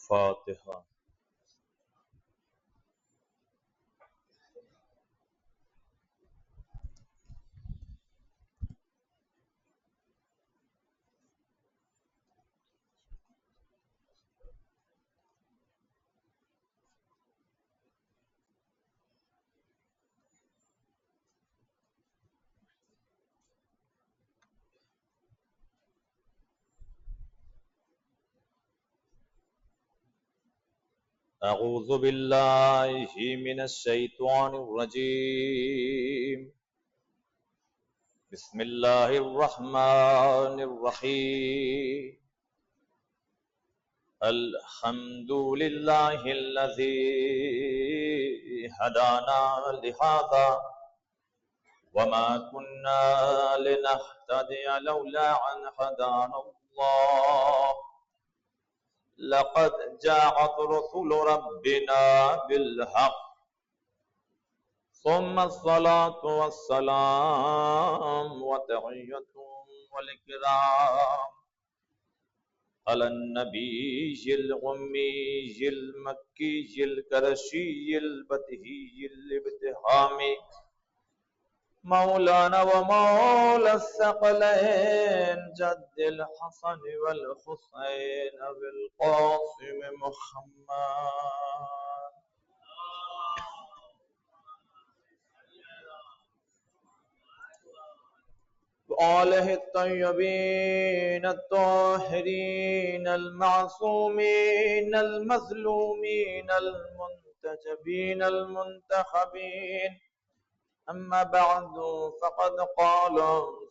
فاتحہ۔ اعوذ باللہ من الشیطان الرجیم، بسم اللہ الرحمن الرحیم، الحمد للہ الذی ہدانا لہذا وما كنا لنهتدي لولا ان هدانا الله لقد جاءت رسل ربنا بالحق ثم الصلاة والسلام وتحيتهم والإكرام على النبي الأمي المكي القرشي البدهي الابتهامي مولانا ومولى الثقلين جد الحسن والحسين بالقاسم محمد وآله الطيبين الطاهرين المعصومين المظلومين المنتجبين المنتخبين. أما بعد فقد قال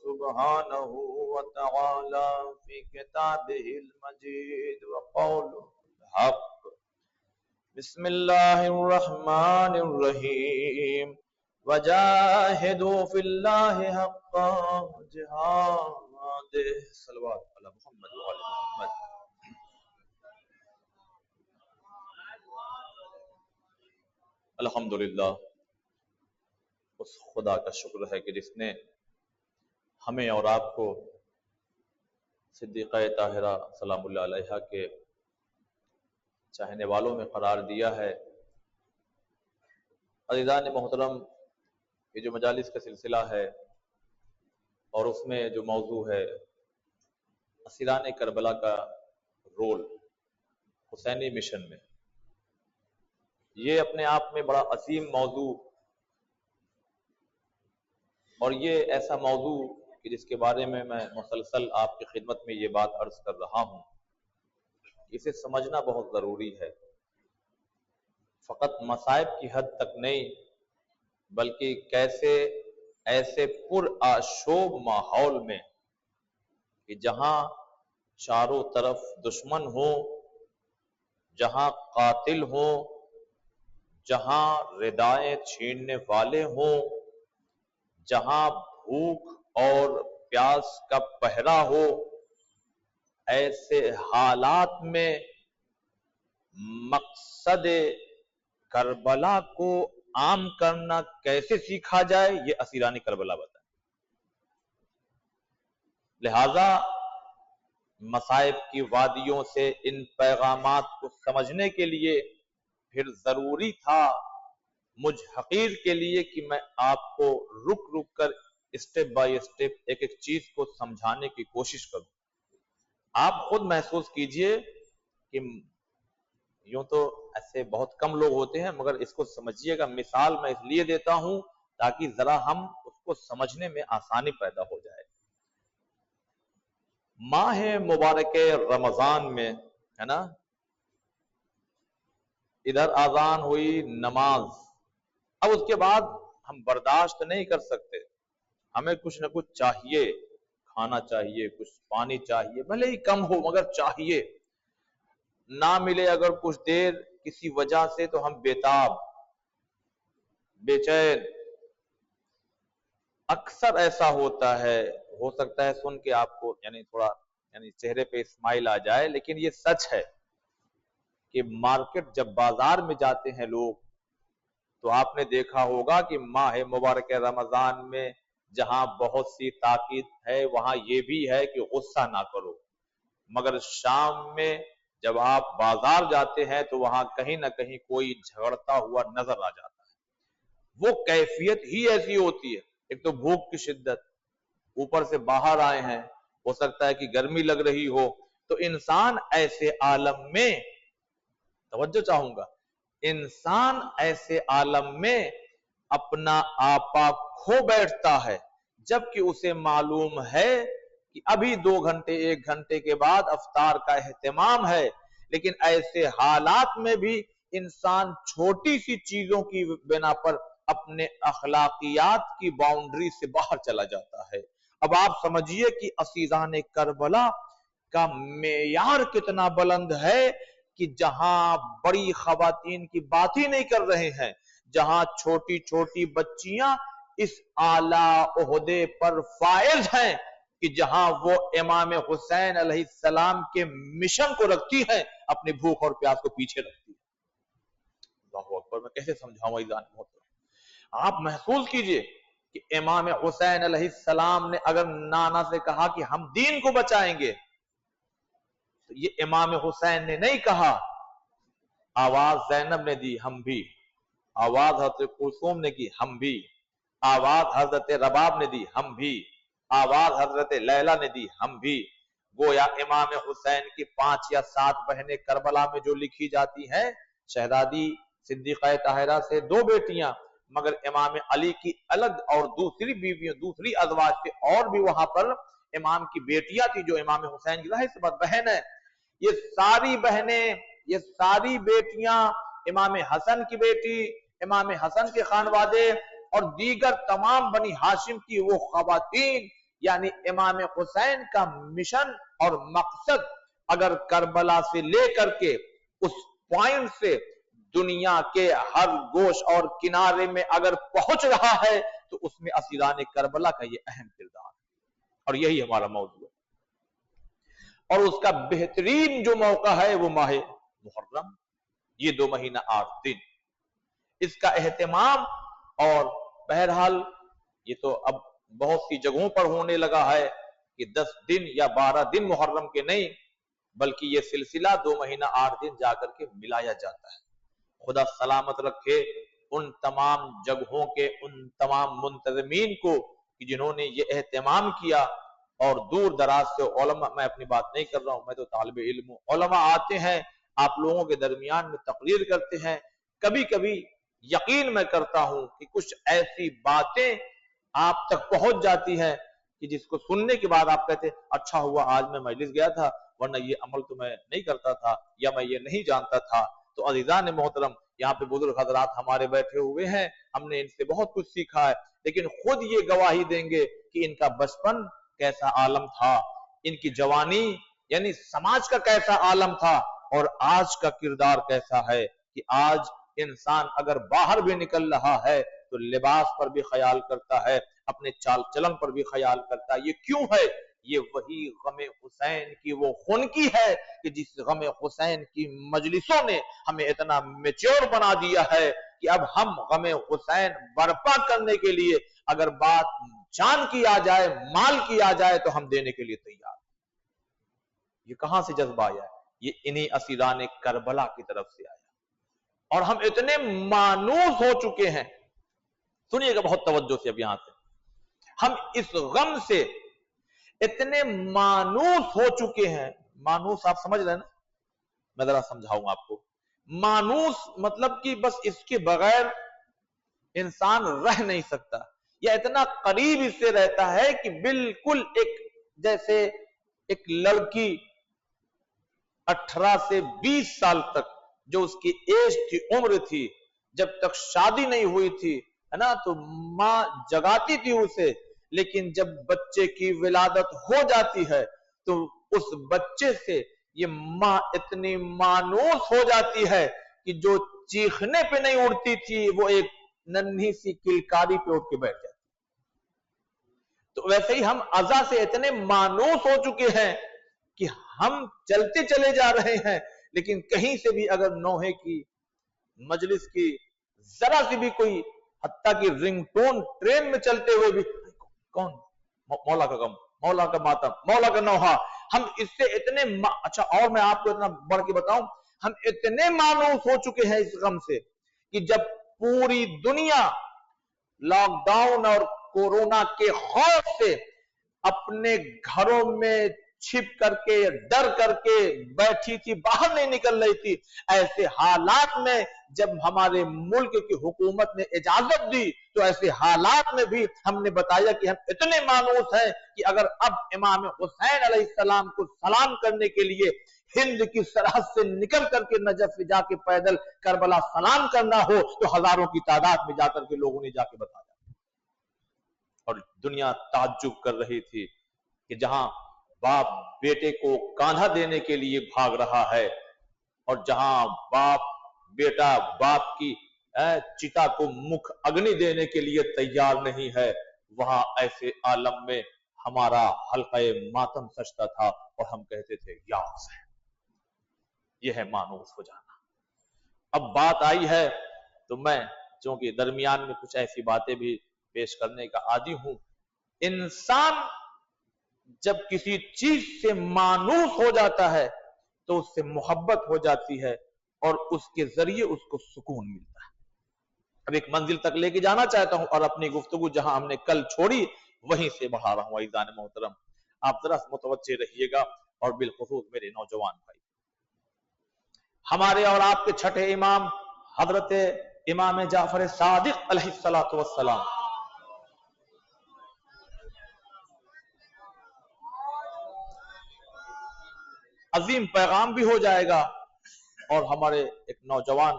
سبحانه وتعالى في كتابه المجيد وقوله الحق. بسم الله الرحمن الرحيم وجاهدوا في الله حق جهاده. صلوات على محمد وعلى محمد. الحمدللہ، اس خدا کا شکر ہے کہ جس نے ہمیں اور آپ کو صدیقہ طاہرہ سلام اللہ علیہا کے چاہنے والوں میں قرار دیا ہے۔ عزیزان محترم، یہ جو مجالس کا سلسلہ ہے اور اس میں جو موضوع ہے اسیران کربلا کا رول حسینی مشن میں، یہ اپنے آپ میں بڑا عظیم موضوع اور یہ ایسا موضوع کہ جس کے بارے میں مسلسل آپ کی خدمت میں یہ بات عرض کر رہا ہوں، اسے سمجھنا بہت ضروری ہے۔ فقط مصائب کی حد تک نہیں، بلکہ کیسے ایسے پرآشوب ماحول میں کہ جہاں چاروں طرف دشمن ہوں، جہاں قاتل ہوں، جہاں ردائیں چھیننے والے ہوں، جہاں بھوک اور پیاس کا پہرا ہو، ایسے حالات میں مقصد کربلا کو عام کرنا کیسے سیکھا جائے، یہ اسیران کربلا بتائیں۔ لہذا مصائب کی وادیوں سے ان پیغامات کو سمجھنے کے لیے پھر ضروری تھا مجھ حقیر کے لیے کہ میں آپ کو رک رک کر اسٹیپ بائی اسٹیپ ایک ایک چیز کو سمجھانے کی کوشش کروں۔ آپ خود محسوس کیجئے کہ یوں تو ایسے بہت کم لوگ ہوتے ہیں، مگر اس کو سمجھیے گا، مثال میں اس لیے دیتا ہوں تاکہ ذرا ہم اس کو سمجھنے میں آسانی پیدا ہو جائے۔ ماہ مبارک رمضان میں ہے نا، ادھر اذان ہوئی، نماز، اب اس کے بعد ہم برداشت نہیں کر سکتے، ہمیں کچھ نہ کچھ چاہیے، کھانا چاہیے، کچھ پانی چاہیے، بھلے ہی کم ہو مگر چاہیے، نہ ملے اگر کچھ دیر کسی وجہ سے تو ہم بیتاب، بے چین۔ اکثر ایسا ہوتا ہے، ہو سکتا ہے سن کے آپ کو تھوڑا چہرے پہ اسمائل آ جائے، لیکن یہ سچ ہے کہ مارکیٹ جب بازار میں جاتے ہیں لوگ تو آپ نے دیکھا ہوگا کہ ماہ مبارک رمضان میں جہاں بہت سی تاکید ہے وہاں یہ بھی ہے کہ غصہ نہ کرو، مگر شام میں جب آپ بازار جاتے ہیں تو وہاں کہیں نہ کہیں کوئی جھگڑتا ہوا نظر آ جاتا ہے. وہ کیفیت ہی ایسی ہوتی ہے. ایک تو بھوک کی شدت، اوپر سے باہر آئے ہیں، ہو سکتا ہے کہ گرمی لگ رہی ہو، تو انسان ایسے عالم میں، توجہ چاہوں گا، انسان ایسے عالم میں اپنا آپا کھو بیٹھتا ہے جبکہ اسے معلوم ہے کہ ابھی 2 گھنٹے 1 گھنٹے کے بعد افطار کا اہتمام ہے، لیکن ایسے حالات میں بھی انسان چھوٹی سی چیزوں کی بنا پر اپنے اخلاقیات کی باؤنڈری سے باہر چلا جاتا ہے. اب آپ سمجھیے کہ عزیزان کربلا کا معیار کتنا بلند ہے کہ جہاں بڑی خواتین کی بات ہی نہیں کر رہے ہیں، جہاں چھوٹی چھوٹی بچیاں اس اعلیٰ عہدے پر فائز ہیں کہ جہاں وہ امام حسین علیہ السلام کے مشن کو رکھتی ہیں، اپنی بھوک اور پیاس کو پیچھے رکھتی ہیں. اللہ اکبر. میں کیسے سمجھاؤں عزیزان محترم؟ آپ محسوس کیجئے کہ امام حسین علیہ السلام نے اگر نانا سے کہا کہ ہم دین کو بچائیں گے، تو یہ امام حسین نے نہیں کہا. آواز زینب نے دی، ہم بھی. آواز حضرت کلثوم نے کی، ہم بھی. آواز حضرت رباب نے دی، ہم بھی. آواز حضرت لیلا نے دی، ہم بھی. گویا امام حسین کی 5 یا 7 بہنیں کربلا میں جو لکھی جاتی ہیں، شہزادی صدیقہ طاہرہ سے 2 بیٹیاں، مگر امام علی کی الگ اور دوسری بیویوں، دوسری ازواج سے اور بھی وہاں پر امام کی بیٹیاں تھی جو امام حسین کی ظاہر سی بات بہن ہے. یہ ساری بہنیں، یہ ساری بیٹیاں، امام حسن کی بیٹی، امام حسن کے خانوادے اور دیگر تمام بنی ہاشم کی وہ خواتین، یعنی امام حسین کا مشن اور مقصد اگر کربلا سے لے کر کے اس پوائنٹ سے دنیا کے ہر گوش اور کنارے میں اگر پہنچ رہا ہے تو اس میں اسیران کربلا کا یہ اہم کردار ہے، اور یہی ہمارا موضوع ہے. اور اس کا بہترین جو موقع ہے وہ ماہ محرم، یہ 2 مہینہ 8 دن اس کا اہتمام. اور بہرحال یہ تو اب بہت سی جگہوں پر ہونے لگا ہے کہ 10 دن یا 12 دن محرم کے نہیں، بلکہ یہ سلسلہ 2 مہینہ 8 دن جا کر کے ملایا جاتا ہے. خدا سلامت رکھے ان تمام جگہوں کے ان تمام منتظمین کو کہ جنہوں نے یہ اہتمام کیا. اور دور دراز سے علماء، میں اپنی بات نہیں کر رہا ہوں، میں تو طالب علم ہوں، علماء آتے ہیں آپ لوگوں کے درمیان میں تقریر کرتے ہیں. کبھی کبھی یقین میں کرتا ہوں کہ کچھ ایسی باتیں آپ تک پہنچ جاتی ہیں کہ جس کو سننے کے بعد آپ کہتے ہیں اچھا ہوا آج میں مجلس گیا تھا، ورنہ یہ عمل تو میں نہیں کرتا تھا یا میں یہ نہیں جانتا تھا. تو عزیزان محترم، یہاں پہ بزرگ حضرات ہمارے بیٹھے ہوئے ہیں، ہم نے ان سے بہت کچھ سیکھا ہے، لیکن خود یہ گواہی دیں گے کہ ان کا بچپن کیسا عالم تھا، ان کی جوانی یعنی سماج کا کیسا عالم تھا، اور آج کا کردار کیسا ہے کہ آج انسان اگر باہر بھی نکل رہا ہے تو لباس پر بھی خیال کرتا ہے، اپنے چال چلن پر بھی خیال کرتا ہے. یہ کیوں ہے؟ یہ وہی غم حسین کی وہ خنکی ہے کہ جس غم حسین کی مجلسوں نے ہمیں اتنا میچور بنا دیا ہے کہ اب ہم غم حسین برپا کرنے کے لیے اگر بات جان کی آ جائے، مال کی آ جائے تو ہم دینے کے لیے تیار. یہ کہاں سے جذبہ آیا ہے؟ یہ انہی اسیران کربلا کی طرف سے آیا. اور ہم اتنے مانوس ہو چکے ہیں، سنیے گا بہت توجہ سے اب یہاں سے، ہم اس غم سے اتنے مانوس ہو چکے ہیں. مانوس آپ سمجھ رہے ہیں نا؟ میں ذرا سمجھاؤں آپ کو. مانوس مطلب کہ بس اس کے بغیر انسان رہ نہیں سکتا، یا اتنا قریب اس سے رہتا ہے کہ بالکل ایک جیسے ایک لڑکی 18 سے 20 سال تک جو اس کی ایج تھی، عمر تھی، جب تک شادی نہیں ہوئی تھی ہے نا، تو ماں جگاتی تھی اسے، لیکن جب بچے کی ولادت ہو جاتی ہے تو اس بچے سے یہ ماں اتنی مانوس ہو جاتی ہے کہ جو چیخنے پہ نہیں اڑتی تھی وہ ایک ننھی سی کلکاری پہ اٹھ کے بیٹھ جاتی. تو ویسے ہی ہم عزا سے اتنے مانوس ہو چکے ہیں کہ ہم چلتے چلے جا رہے ہیں، لیکن کہیں سے بھی اگر نوحے کی مجلس کی ذرا سی بھی کوئی، حتیٰ کہ رنگ ٹون ٹرین میں چلتے ہوئے بھی، کون؟ مولا کا غم، مولا کا ماتم، مولا کا نوحہ، ہم اس سے اتنے اچھا، اور میں آپ کو اتنا بڑھ کے بتاؤں، ہم اتنے مانوس ہو چکے ہیں اس غم سے کہ جب پوری دنیا لاک ڈاؤن اور کورونا کے خوف سے اپنے گھروں میں چھپ کر کے ڈر کر کے بیٹھی تھی، باہر نہیں نکل رہی تھی، ایسے حالات میں جب ہمارے ملک کی حکومت نے اجازت دی تو ایسے حالات میں بھی ہم نے بتایا کہ ہم اتنے مانوس ہیں کہ اگر اب امام حسین علیہ السلام کو سلام کرنے کے لیے ہند کی سرحد سے نکل کر کے نجف جا کے پیدل کربلا سلام کرنا ہو تو ہزاروں کی تعداد میں جا کر کے لوگوں نے جا کے بتایا، اور دنیا تعجب کر رہی تھی کہ جہاں باپ بیٹے کو کاندھا دینے کے لیے بھاگ رہا ہے اور جہاں بیٹا باپ کی چتا کو مکھ اگنی دینے کے لیے تیار نہیں ہے، وہاں ایسے عالم میں ہمارا حلقہ ماتم سجتا تھا اور ہم کہتے تھے یا حسین۔ یہ ہے مانوس ہو جانا۔ اب بات آئی ہے تو میں چونکہ درمیان میں کچھ ایسی باتیں بھی پیش کرنے کا عادی ہوں، انسان جب کسی چیز سے مانوس ہو جاتا ہے تو اس سے محبت ہو جاتی ہے اور اس کے ذریعے اس کو سکون ملتا ہے۔ اب ایک منزل تک لے کے جانا چاہتا ہوں اور اپنی گفتگو جہاں ہم نے کل چھوڑی وہیں سے بڑھا رہا ہوں۔ عزیزان محترم، آپ ذرا متوجہ رہیے گا، اور بالخصوص میرے نوجوان بھائی، ہمارے اور آپ کے چھٹے امام حضرت امام جعفر صادق علیہ السلام، عظیم پیغام بھی ہو جائے گا اور ہمارے نوجوان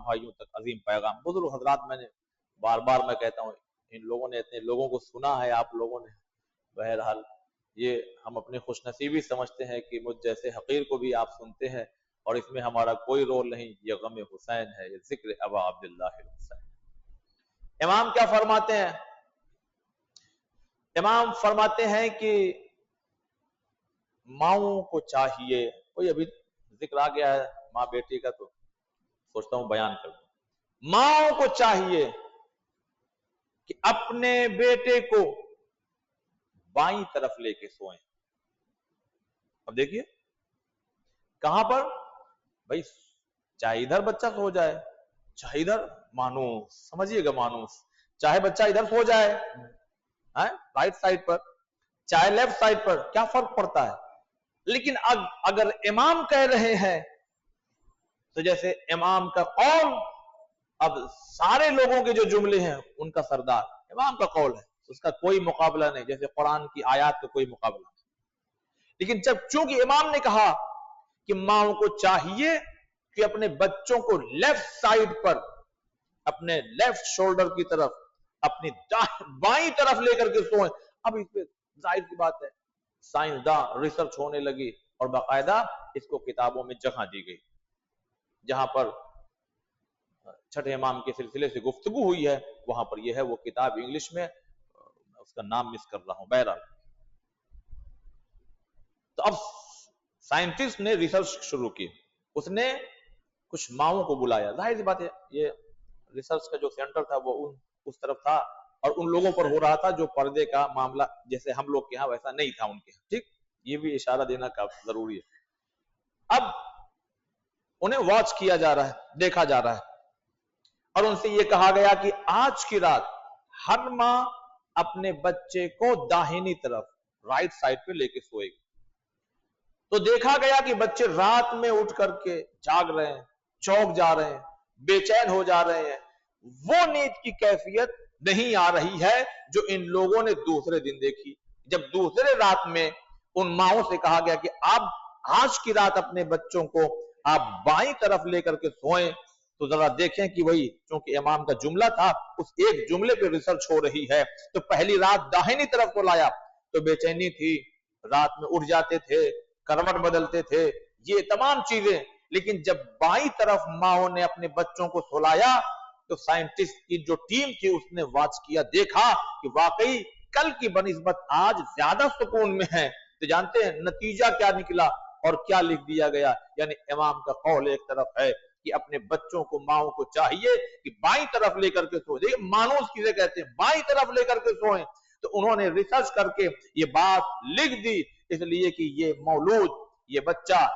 بھائیوں تک عظیم پیغام۔ بزرگ حضرات، میں نے بار بار میں کہتا ہوں، ان لوگوں نے اتنے لوگوں کو سنا ہے، آپ لوگوں نے، بہرحال یہ ہم اپنی خوش نصیبی سمجھتے ہیں کہ مجھ جیسے حقیر کو بھی آپ سنتے ہیں، اور اس میں ہمارا کوئی رول نہیں، یہ غم حسین ہے، یہ ذکر ابا عبداللہ الحسین۔ امام کیا فرماتے ہیں؟ امام فرماتے ہیں کہ ماؤں کو چاہیے، کوئی ابھی ذکر آ گیا ہے ماں بیٹی کا تو سوچتا ہوں بیان کر دوں، ماؤں کو چاہیے کہ اپنے بیٹے کو بائیں طرف لے کے سوئیں۔ اب دیکھیے کہاں پر بھائی، چاہے ادھر بچہ سو جائے چاہے ادھر، مانوس سمجھیے گا، مانوس چاہے بچہ ادھر سو جائے رائٹ سائڈ پر چاہے لیفٹ سائڈ پر، کیا فرق پڑتا ہے؟ لیکن اگر امام کہہ رہے ہیں تو جیسے امام کا قول، اب سارے لوگوں کے جو جملے ہیں ان کا سردار امام کا قول ہے، اس کا کوئی مقابلہ نہیں، جیسے قرآن کی آیات کا کوئی مقابلہ نہیں۔ لیکن چونکہ امام نے کہا کہ ماؤں کو چاہیے کہ اپنے بچوں کو لیفٹ سائڈ پر، اپنے لیفٹ شولڈر کی طرف، اپنی بائیں طرف لے کر کے سوئیں۔ اب اس پہ ظاہر سی بات ہے سائنسداں ریسرچ ہونے لگی اور باقاعدہ اس کو کتابوں میں جگہ دی گئی، جہاں پر چھٹے امام کے سلسلے سے گفتگو ہوئی ہے وہاں پر یہ ہے، وہ کتاب انگلش میں، اس کا نام مس کر رہا ہوں، بہرحال۔ تو اب سائنٹسٹ نے ریسرچ شروع کی، اس نے کچھ ماؤں کو بلایا، ظاہر سی بات ہے یہ ریسرچ کا جو سینٹر تھا وہ اس طرف تھا اور ان لوگوں پر ہو رہا تھا جو پردے کا معاملہ جیسے ہم لوگ کے ہاں ویسا نہیں تھا ان کے ہاں، ٹھیک، یہ بھی اشارہ دینا کافی ضروری ہے۔ اب انہیں واچ کیا جا رہا ہے، دیکھا جا رہا ہے، اور ان سے یہ کہا گیا کہ آج کی رات ہر ماں اپنے بچے کو داہنی طرف رائٹ سائڈ پہ لے کے سوئے گی۔ تو دیکھا گیا کہ بچے رات میں اٹھ کر کے جاگ رہے ہیں، چونک جا رہے ہیں، بے چین ہو جا رہے ہیں، وہ نیند کی کیفیت نہیں آ رہی ہے جو ان لوگوں نے دوسرے دن دیکھی۔ جب دوسرے رات میں ان ماؤں سے کہا گیا کہ آپ آج کی رات اپنے بچوں کو آپ بائیں طرف لے کر کے سوئیں، تو ذرا دیکھیں کہ وہی چونکہ امام کا جملہ تھا اس ایک جملے پہ ریسرچ ہو رہی ہے، تو پہلی رات داہنی طرف کو لایا تو بے چینی تھی، رات میں اٹھ جاتے تھے، کروٹ بدلتے تھے، یہ تمام چیزیں، لیکن جب بائیں طرف ماؤں نے اپنے بچوں کو سلایا تو سائنٹسٹ کی جو ٹیم تھی اس نے واچ کیا، دیکھا کہ واقعی کل کی بنسبت آج زیادہ سکون میں ہے۔ تو جانتے ہیں نتیجہ کیا نکلا اور کیا لکھ دیا گیا؟ یعنی امام کا قول ایک طرف ہے کہ اپنے بچوں کو ماؤں کو چاہیے کہ بائیں طرف لے کر کے سوئیں، دیکھیں مانوس کسے کہتے ہیں، بائیں طرف لے کر کے سوئیں۔ تو انہوں نے ریسرچ کر کے یہ بات لکھ دی اس لیے کہ یہ مولود، یہ بچہ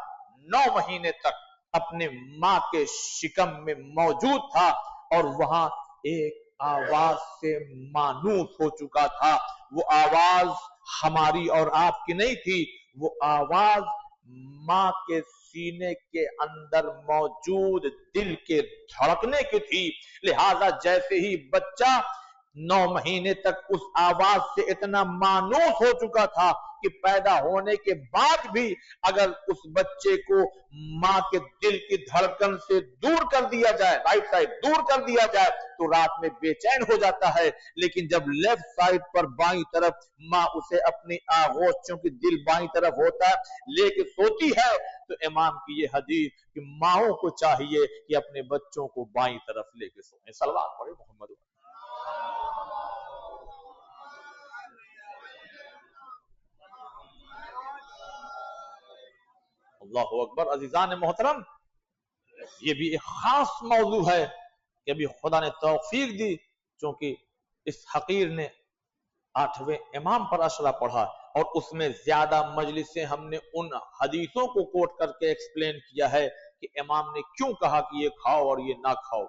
9 مہینے تک اپنے ماں کے شکم میں موجود تھا اور وہاں ایک آواز سے مانوس ہو چکا تھا. وہ آواز ہماری اور آپ کی نہیں تھی، وہ آواز ماں کے سینے کے اندر موجود دل کے دھڑکنے کی تھی. لہذا جیسے ہی بچہ 9 مہینے تک اس آواز سے اتنا مانوس ہو چکا تھا کہ پیدا ہونے کے بعد بھی اگر اس بچے کو ماں کے دل کی دھڑکن سے دور کر دیا جائے، رائٹ سائڈ دور کر دیا جائے تو رات میں بے چین ہو جاتا ہے، لیکن جب لیفٹ سائڈ پر بائیں طرف ماں اسے اپنی آغوش، چونکہ دل بائیں طرف ہوتا ہے، لے کے سوتی ہے، تو امام کی یہ حدیث کہ ماؤں کو چاہیے کہ اپنے بچوں کو بائیں طرف لے کے سوئیں. صلوات پڑھے محمد. اللہ اکبر. عزیزان محترم، یہ بھی ایک خاص موضوع ہے کہ ابھی خدا نے توفیق دی، چونکہ اس حقیر نے 8ویں امام پر اشرا پڑھا اور اس میں زیادہ مجلس سے ہم نے ان حدیثوں کو کوٹ کر کے ایکسپلین کیا ہے کہ امام نے کیوں کہا کہ یہ کھاؤ اور یہ نہ کھاؤ.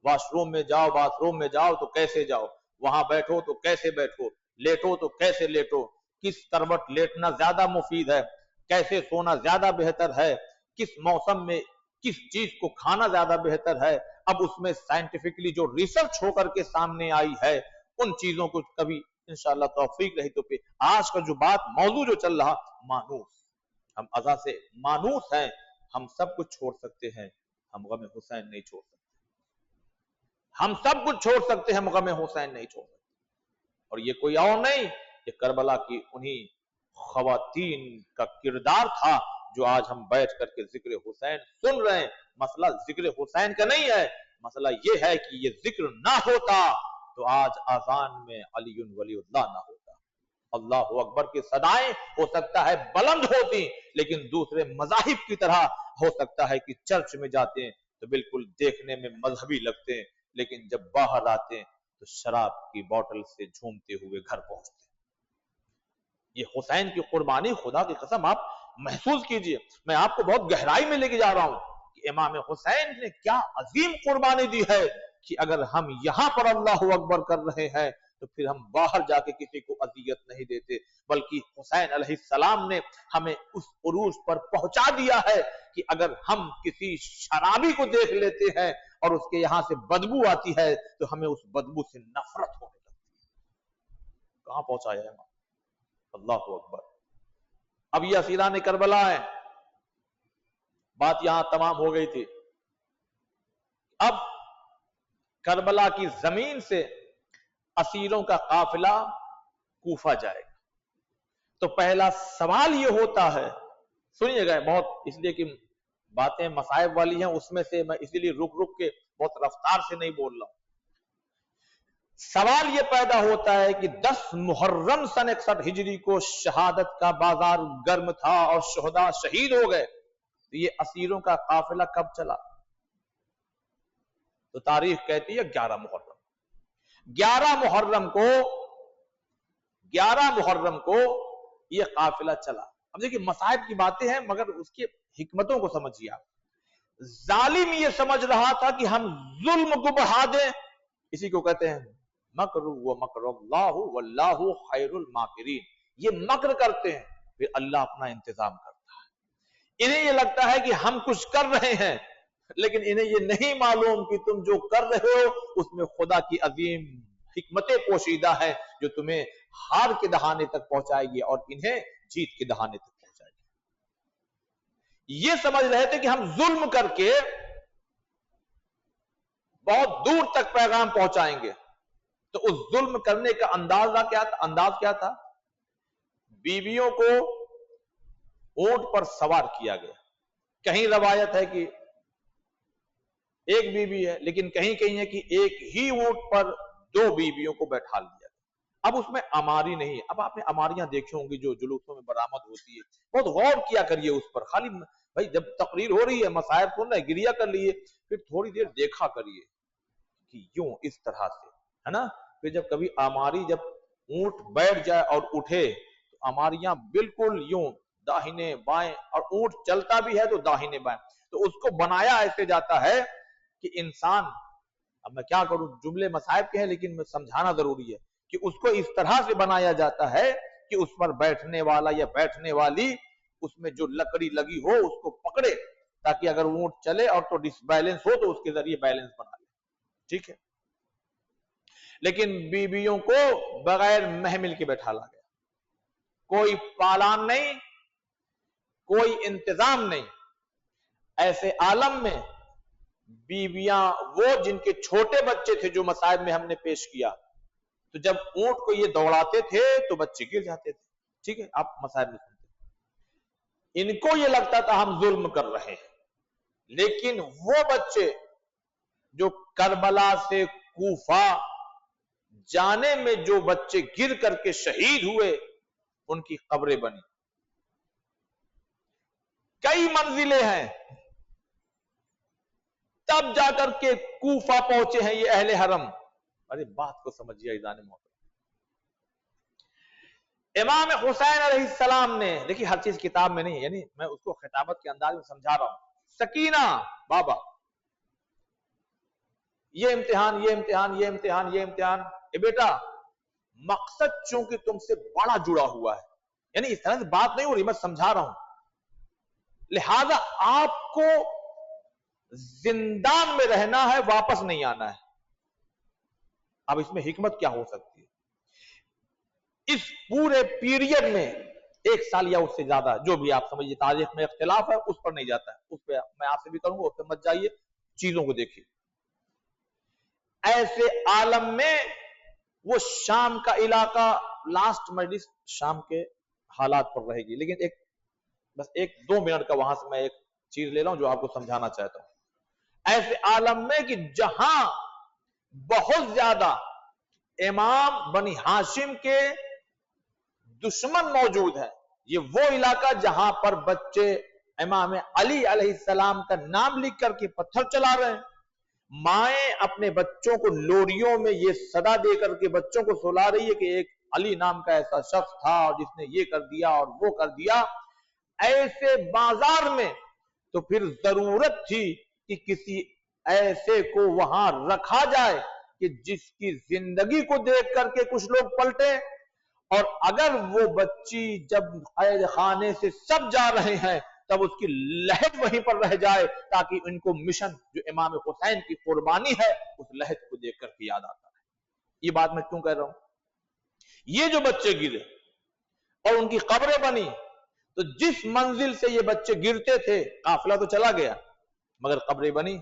واش روم میں جاؤ، باتھ روم میں جاؤ تو کیسے جاؤ، وہاں بیٹھو تو کیسے بیٹھو، لیٹو تو کیسے لیٹو، کس کروٹ لیٹنا زیادہ مفید ہے، کیسے سونا زیادہ بہتر ہے، کس موسم میں کس چیز کو کھانا زیادہ بہتر ہے. اب اس میں سائنٹیفکلی جو ریسرچ ہو کر کے سامنے آئی ہے ان چیزوں کو کبھی انشاءاللہ توفیق رہی تو پھر آج کا جو بات موضوع جو چل رہا، مانوس. ہم ازا سے مانوس ہیں، ہم سب کچھ چھوڑ سکتے ہیں، ہم غم حسین نہیں چھوڑ سکتے. ہم سب کچھ چھوڑ سکتے ہیں، غم حسین نہیں چھوڑ سکتے. اور یہ کوئی اور نہیں، یہ کربلا کی انہی خواتین کا کردار تھا جو آج ہم بیٹھ کر کے ذکر حسین سن رہے ہیں. مسئلہ ذکر حسین کا نہیں ہے، مسئلہ یہ ہے کہ یہ ذکر نہ ہوتا تو آج آذان میں علی ولی اللہ نہ ہوتا. اللہ اکبر کی صدائیں ہو سکتا ہے بلند ہوتی، لیکن دوسرے مذاہب کی طرح ہو سکتا ہے کہ چرچ میں جاتے ہیں تو بالکل دیکھنے میں مذہبی لگتے ہیں، لیکن جب باہر آتے ہیں تو شراب کی بوٹل سے جھومتے ہوئے گھر پہنچتے ہیں. یہ حسین کی قربانی، خدا کی قسم آپ محسوس کیجئے. میں آپ کو بہت گہرائی میں لے کے جا رہا ہوں کہ امام حسین نے کیا عظیم قربانی دی ہے کہ اگر ہم یہاں پر اللہ اکبر کر رہے ہیں تو پھر ہم باہر جا کے کسی کو اذیت نہیں دیتے، بلکہ حسین علیہ السلام نے ہمیں اس عروج پر پہنچا دیا ہے کہ اگر ہم کسی شرابی کو دیکھ لیتے ہیں اور اس کے یہاں سے بدبو آتی ہے تو ہمیں اس بدبو سے نفرت ہونے لگتی ہے. کہاں پہنچایا ہے امام؟ اللہ اکبر. اب یہ اسیران کربلا ہے، بات یہاں تمام ہو گئی تھی. اب کربلا کی زمین سے اسیروں کا قافلہ کوفہ جائے گا. تو پہلا سوال یہ ہوتا ہے، سنیے گا بہت، اس لیے کہ باتیں مصائب والی ہیں، اس میں سے میں اسی لیے رک رک کے بہت رفتار سے نہیں بول رہا ہوں. سوال یہ پیدا ہوتا ہے کہ 10 محرم سن 61 ہجری کو شہادت کا بازار گرم تھا اور شہداء شہید ہو گئے، تو یہ اسیروں کا قافلہ کب چلا؟ تو تاریخ کہتی ہے 11 محرم. 11 محرم کو یہ قافلہ چلا. اب دیکھیے مصائب کی باتیں ہیں مگر اس کی حکمتوں کو سمجھیے آپ. ظالم یہ سمجھ رہا تھا کہ ہم ظلم کو بڑھا دیں، اسی کو کہتے ہیں مکر و مکر اللہ واللہ خیر الماکرین. یہ مکر کرتے ہیں پھر اللہ اپنا انتظام کرتا ہے. انہیں یہ لگتا ہے کہ ہم کچھ کر رہے ہیں، لیکن انہیں یہ نہیں معلوم کہ تم جو کر رہے ہو اس میں خدا کی عظیم حکمتیں پوشیدہ ہیں جو تمہیں ہار کے دہانے تک پہنچائے گی اور انہیں جیت کے دہانے تک پہنچائے گی. یہ سمجھ رہے تھے کہ ہم ظلم کر کے بہت دور تک پیغام پہنچائیں گے. تو اس ظلم کرنے کا انداز کیا تھا؟ بیویوں کو اونٹ پر سوار کیا گیا. کہیں روایت ہے کہ ایک بیوی ہے، لیکن کہیں کہیں ہے کہ ایک ہی اونٹ پر 2 بیویوں کو بیٹھا لیا گیا. اب اس میں اماری نہیں. اب آپ نے اماریاں دیکھی ہوں گی جو جلوسوں میں برآمد ہوتی ہے، بہت غور کیا کریے اس پر. خالی بھائی جب تقریر ہو رہی ہے، مسائب سن رہے ہیں، گریا کر لیے، پھر تھوڑی دیر دیکھا کریے کہ یوں اس طرح سے ہے نا. پھر جب کبھی اماری جب اونٹ بیٹھ جائے اور اٹھے تو ہمارے یہاں بالکل یوں داہنے بائیں، اور اونٹ چلتا بھی ہے تو داہنے بائیں، تو اس کو بنایا ایسے جاتا ہے کہ انسان، اب میں کیا کروں، جملے مصائب کے ہیں لیکن میں سمجھانا ضروری ہے کہ اس کو اس طرح سے بنایا جاتا ہے کہ اس پر بیٹھنے والا یا بیٹھنے والی اس میں جو لکڑی لگی ہو اس کو پکڑے، تاکہ اگر اونٹ چلے اور تو ڈس بیلنس ہو تو اس کے ذریعے بیلنس بنا لے، ٹھیک ہے۔ لیکن بیویوں کو بغیر محمل کے بیٹھا لا گیا، کوئی پالان نہیں، کوئی انتظام نہیں۔ ایسے عالم میں بیویاں وہ جن کے چھوٹے بچے تھے، جو مصائب میں ہم نے پیش کیا، تو جب اونٹ کو یہ دوڑاتے تھے تو بچے گر جاتے تھے، ٹھیک ہے، آپ مصائب میں سنتے۔ ان کو یہ لگتا تھا ہم ظلم کر رہے ہیں، لیکن وہ بچے جو کربلا سے کوفہ جانے میں جو بچے گر کر کے شہید ہوئے، ان کی قبریں بنی، کئی منزلیں ہیں، تب جا کر کے کوفہ پہنچے ہیں یہ اہل حرم۔ ارے بات کو سمجھیے عزیزان محترم، امام حسین علیہ السلام نے، دیکھیے ہر چیز کتاب میں نہیں، یعنی میں اس کو خطابت کے انداز میں سمجھا رہا ہوں۔ سکینہ بابا، یہ امتحان، یہ امتحان، یہ امتحان، یہ امتحان، اے بیٹا مقصد چونکہ تم سے بڑا جڑا ہوا ہے، یعنی اس طرح سے بات نہیں ہو رہی، میں سمجھا رہا ہوں، لہذا آپ کو زندان میں رہنا ہے، واپس نہیں آنا ہے۔ اب اس میں حکمت کیا ہو سکتی ہے؟ اس پورے پیریڈ میں 1 سال یا اس سے زیادہ، جو بھی آپ سمجھیے، تاریخ میں اختلاف ہے، اس پر نہیں جاتا ہے، اس پہ میں آپ سے بھی کروں گا، اس پہ مت جائیے، چیزوں کو دیکھیے۔ ایسے عالم میں وہ شام کا علاقہ، لاسٹ مجلس شام کے حالات پر رہے گی، لیکن بس 1-2 منٹ کا وہاں سے میں ایک چیز لے رہا ہوں جو آپ کو سمجھانا چاہتا ہوں۔ ایسے عالم میں کہ جہاں بہت زیادہ امام بنی ہاشم کے دشمن موجود ہیں، یہ وہ علاقہ جہاں پر بچے امام علی علیہ السلام کا نام لکھ کر کے پتھر چلا رہے ہیں، مائیں اپنے بچوں کو لوریوں میں یہ صدا دے کر کے بچوں کو سلا رہی ہے کہ ایک علی نام کا ایسا شخص تھا اور جس نے یہ کر دیا اور وہ کر دیا۔ ایسے بازار میں تو پھر ضرورت تھی کہ کسی ایسے کو وہاں رکھا جائے کہ جس کی زندگی کو دیکھ کر کے کچھ لوگ پلٹے، اور اگر وہ بچی جب قید خانے سے سب جا رہے ہیں تب اس کی لہد وہیں پر رہ جائے، تاکہ ان کو مشن جو امام حسین کی قربانی ہے اس لہد کو دیکھ کر کے یاد آتا ہے۔ یہ بات میں کیوں کہہ رہا ہوں؟ یہ جو بچے گرے اور ان کی قبریں بنی، تو جس منزل سے یہ بچے گرتے تھے قافلہ تو چلا گیا مگر قبریں بنی۔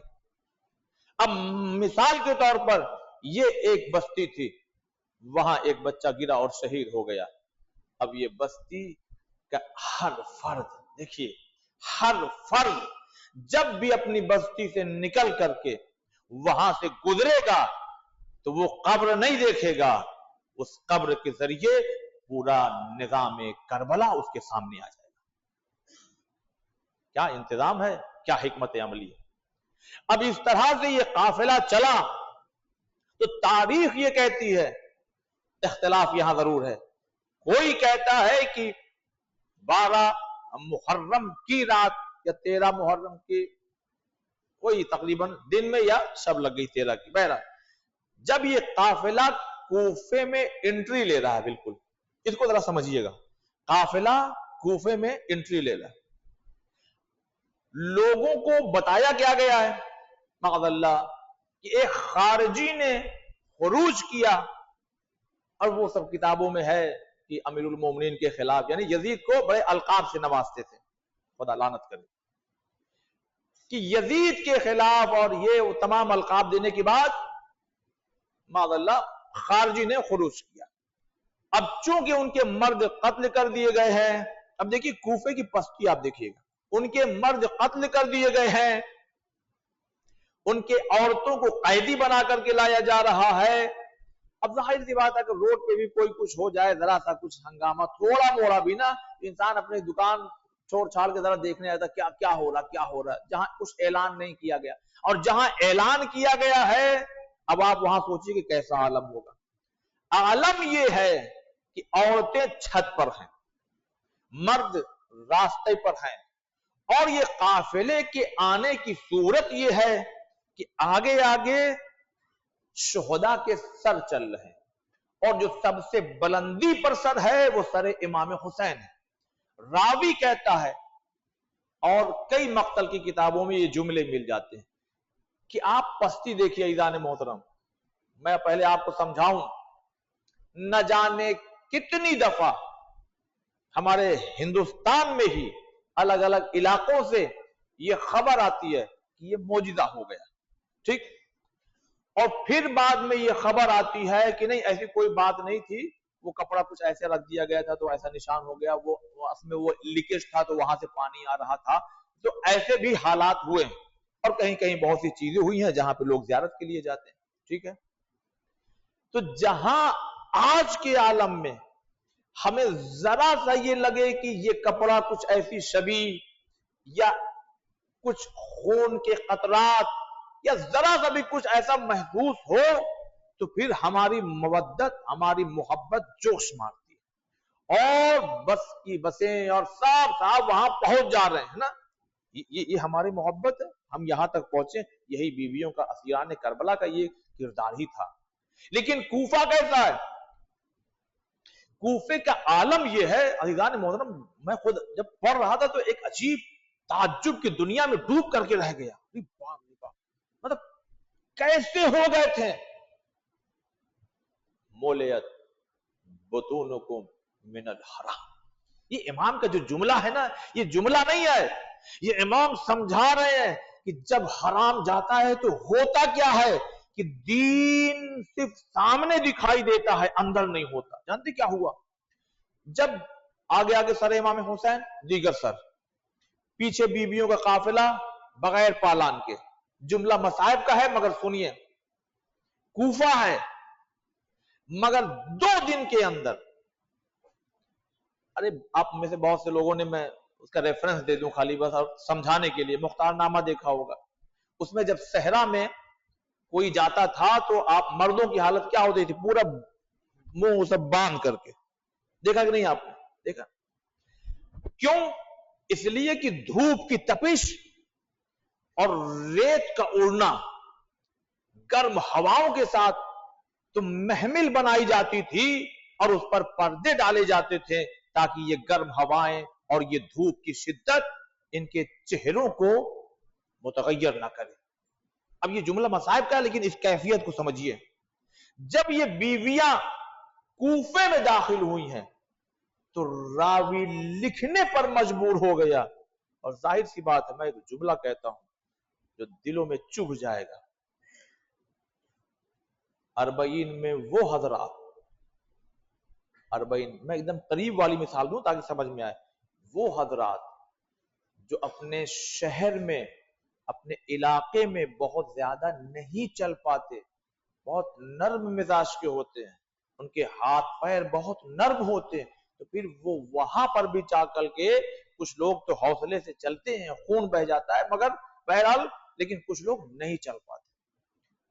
اب مثال کے طور پر یہ ایک بستی تھی، وہاں ایک بچہ گرا اور شہید ہو گیا، اب یہ بستی کا ہر فرد، دیکھیے ہر فرد جب بھی اپنی بستی سے نکل کر کے وہاں سے گزرے گا تو وہ قبر نہیں دیکھے گا، اس قبر کے ذریعے پورا نظام کربلا اس کے سامنے آ جائے گا۔ کیا انتظام ہے، کیا حکمت عملی ہے۔ اب اس طرح سے یہ قافلہ چلا تو تاریخ یہ کہتی ہے، اختلاف یہاں ضرور ہے، کوئی کہتا ہے کہ 12 محرم کی رات یا 13 محرم کی، کوئی تقریباً دن میں یا شب لگ گئی 13 کی، بہرحال جب یہ قافلہ کوفے میں انٹری لے رہا ہے، بالکل اس کو ذرا سمجھیے گا، قافلہ کوفے میں انٹری لے رہا ہے، لوگوں کو بتایا کیا گیا ہے معاذ اللہ کہ ایک خارجی نے خروج کیا، اور وہ سب کتابوں میں ہے کہ امیر المومنین کے خلاف، یعنی یزید کو بڑے القاب سے نوازتے تھے، خدا لعنت کرے، کہ یزید کے خلاف اور یہ تمام القاب دینے کے بعد معاذ اللہ خارجی نے خروج کیا۔ اب چونکہ ان کے مرد قتل کر دیے گئے ہیں، اب دیکھیے کوفے کی پستی آپ دیکھیے گا، ان کے مرد قتل کر دیے گئے ہیں، ان کے عورتوں کو قیدی بنا کر کے لایا جا رہا ہے۔ اب ظاہر سی بات ہے کہ روڈ پہ بھی کوئی کچھ ہو جائے، ذرا سا کچھ ہنگامہ تھوڑا موڑا بھی نا، انسان اپنی دکان چھوڑ چھاڑ کے ذرا دیکھنے آتا کیا ہو رہا ہے، جہاں کچھ اعلان نہیں کیا گیا، اور جہاں اعلان کیا گیا ہے اب آپ وہاں سوچیے کہ کیسا عالم ہوگا۔ عالم یہ ہے کہ عورتیں چھت پر ہیں، مرد راستے پر ہیں، اور یہ قافلے کے آنے کی صورت یہ ہے کہ آگے آگے شہداء کے سر چل رہے ہیں، اور جو سب سے بلندی پر سر ہے وہ سر امام حسین ہے۔ راوی کہتا ہے، اور کئی مقتل کی کتابوں میں یہ جملے مل جاتے ہیں، کہ آپ پستی دیکھیے عزیزان محترم، میں پہلے آپ کو سمجھاؤں، نہ جانے کتنی دفعہ ہمارے ہندوستان میں ہی الگ الگ علاقوں سے یہ خبر آتی ہے کہ یہ معجزہ ہو گیا، ٹھیک، اور پھر بعد میں یہ خبر آتی ہے کہ نہیں ایسی کوئی بات نہیں تھی، وہ کپڑا کچھ ایسے رکھ دیا گیا تھا تو ایسا نشان ہو گیا، وہ اصل میں وہ لیکیج تھا تو وہاں سے پانی آ رہا تھا، تو ایسے بھی حالات ہوئے ہیں، اور کہیں کہیں بہت سی چیزیں ہوئی ہیں جہاں پہ لوگ زیارت کے لیے جاتے ہیں، ٹھیک ہے۔ تو جہاں آج کے عالم میں ہمیں ذرا سا یہ لگے کہ یہ کپڑا کچھ ایسی شبیہ یا کچھ خون کے قطرات یا ذرا سا بھی کچھ ایسا محسوس ہو، تو پھر ہماری مودت، ہماری محبت جوش مارتی ہے، اور بس کی بسیں اور سب وہاں پہنچ جا رہے ہیں نا، یہ ہماری محبت ہے، ہم یہاں تک پہنچے، یہی بیویوں کا اسیران کربلا کا یہ کردار ہی تھا۔ لیکن کوفہ کیسا ہے؟ کوفے کا عالم یہ ہے عزیزان محترم، میں خود جب پڑھ رہا تھا تو ایک عجیب تعجب کی دنیا میں ڈوب کر کے رہ گیا، مطلب کیسے ہو گئے تھے؟ مولیت بطونکم من الحرام، یہ امام کا جو جملہ ہے نا، یہ جملہ نہیں ہے، یہ امام سمجھا رہے ہیں کہ جب حرام جاتا ہے تو ہوتا کیا ہے کہ دین صرف سامنے دکھائی دیتا ہے، اندر نہیں ہوتا۔ جانتے کیا ہوا؟ جب آگے آگے سر امام حسین، دیگر سر، پیچھے بیویوں کا قافلہ بغیر پالان کے، جملہ مصائب کا ہے مگر سنیے، کوفہ ہے، مگر 2 دن کے اندر، ارے آپ میں سے بہت سے لوگوں نے، میں اس کا ریفرنس دے دوں خالی بس اور سمجھانے کے لیے، مختار نامہ دیکھا ہوگا، اس میں جب صحرا میں کوئی جاتا تھا تو آپ مردوں کی حالت کیا ہوتی تھی؟ پورا منہ سب باندھ کر کے، دیکھا کہ نہیں آپ نے؟ دیکھا کیوں؟ اس لیے کہ دھوپ کی تپش اور ریت کا اڑنا گرم ہواؤں کے ساتھ تو محمل بنائی جاتی تھی، اور اس پر پردے ڈالے جاتے تھے تاکہ یہ گرم ہوائیں اور یہ دھوپ کی شدت ان کے چہروں کو متغیر نہ کرے۔ اب یہ جملہ مصائب کا ہے، لیکن اس کیفیت کو سمجھیے۔ جب یہ بیویاں کوفے میں داخل ہوئی ہیں تو راوی لکھنے پر مجبور ہو گیا، اور ظاہر سی بات ہے، میں ایک جملہ کہتا ہوں جو دلوں میں چبھ جائے گا، 40 میں وہ حضرات، 40 میں ایک دم قریب والی مثال دوں تاکہ سمجھ میں آئے، وہ حضرات جو اپنے شہر میں، اپنے علاقے میں بہت زیادہ نہیں چل پاتے، بہت نرم مزاج کے ہوتے ہیں، ان کے ہاتھ پیر بہت نرم ہوتے ہیں، تو پھر وہ وہاں پر بھی جا کر کے، کچھ لوگ تو حوصلے سے چلتے ہیں، خون بہ جاتا ہے، مگر بہرحال لیکن کچھ لوگ نہیں چل پاتے۔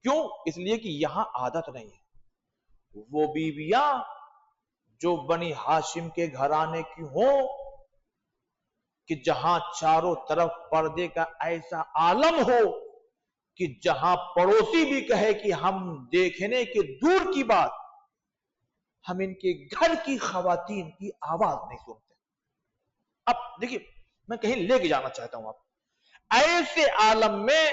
کیوں؟ اس لیے کہ یہاں عادت نہیں ہے۔ وہ بیویاں جو بنی ہاشم کے گھرانے کی ہوں، کہ جہاں چاروں طرف پردے کا ایسا عالم ہو کہ جہاں پڑوسی بھی کہے کہ ہم دیکھنے کے دور کی بات، ہم ان کے گھر کی خواتین کی آواز نہیں سنتے۔ اب دیکھیے، میں کہیں لے کے جانا چاہتا ہوں آپ، ایسے عالم میں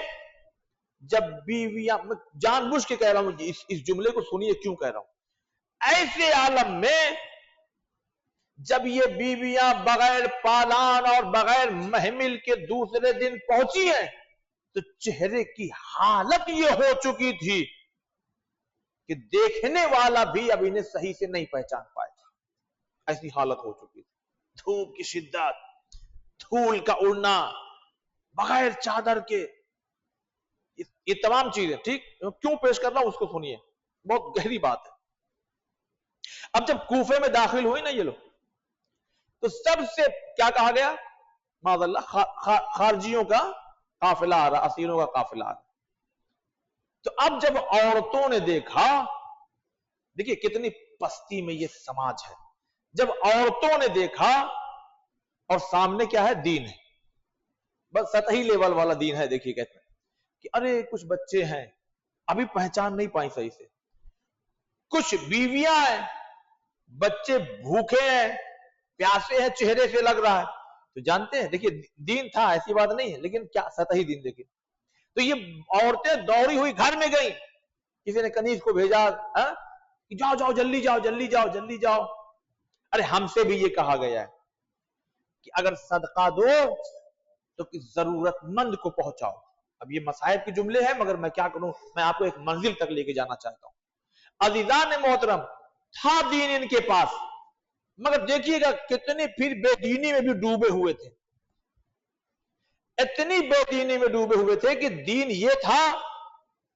جب بیویاں، میں جان بوجھ کے کہہ رہا ہوں، اس جملے کو سنیے کیوں کہہ رہا ہوں، ایسے عالم میں جب یہ بیویاں بغیر پالان اور بغیر محمل کے دوسرے دن پہنچی ہیں تو چہرے کی حالت یہ ہو چکی تھی کہ دیکھنے والا بھی اب انہیں صحیح سے نہیں پہچان پائے گا، ایسی حالت ہو چکی تھی۔ دھوپ کی شدت، دھول کا اڑنا، بغیر چادر کے، یہ تمام چیزیں، ٹھیک کیوں پیش کر رہا ہوں اس کو سنیے، بہت گہری بات ہے۔ اب جب کوفے میں داخل ہوئی نا یہ لوگ، تو سب سے کیا کہا گیا؟ معاذ اللہ، خارجیوں کا قافلہ آ رہا، اسیروں کا قافلہ آ رہا۔ تو اب جب عورتوں نے دیکھا، دیکھیے کتنی پستی میں یہ سماج ہے، جب عورتوں نے دیکھا اور سامنے کیا ہے؟ دین ہے. بس سطحی لیول والا دین ہے. دیکھیے کہتے ہیں کہ ارے کچھ بچے ہیں ابھی پہچان نہیں پائیں صحیح سے، کچھ بیویاں ہیں، بچے بھوکے ہیں، پیاسے ہیں، چہرے سے لگ رہا ہے. تو جانتے ہیں دیکھیے دین تھا، ایسی بات نہیں ہے، لیکن کیا سطحی دین. دیکھیے تو یہ عورتیں دوڑی ہوئی گھر میں گئیں، کسی نے کنیز کو بھیجا کہ جاؤ جاؤ جلدی جاؤ جلدی جاؤ جلدی جاؤ. ارے ہم سے بھی یہ کہا گیا ہے کہ اگر صدقہ دو تو ضرورت مند کو پہنچاؤ. اب یہ مصائب کے جملے ہیں مگر میں کیا کروں، میں آپ کو ایک منزل تک لے کے جانا چاہتا ہوں. عزیزان محترم، تھا دین ان کے پاس، مگر دیکھیے گا کتنے پھر بے دینی میں بھی ڈوبے ہوئے تھے. اتنی بے دینی میں ڈوبے ہوئے تھے کہ دین یہ تھا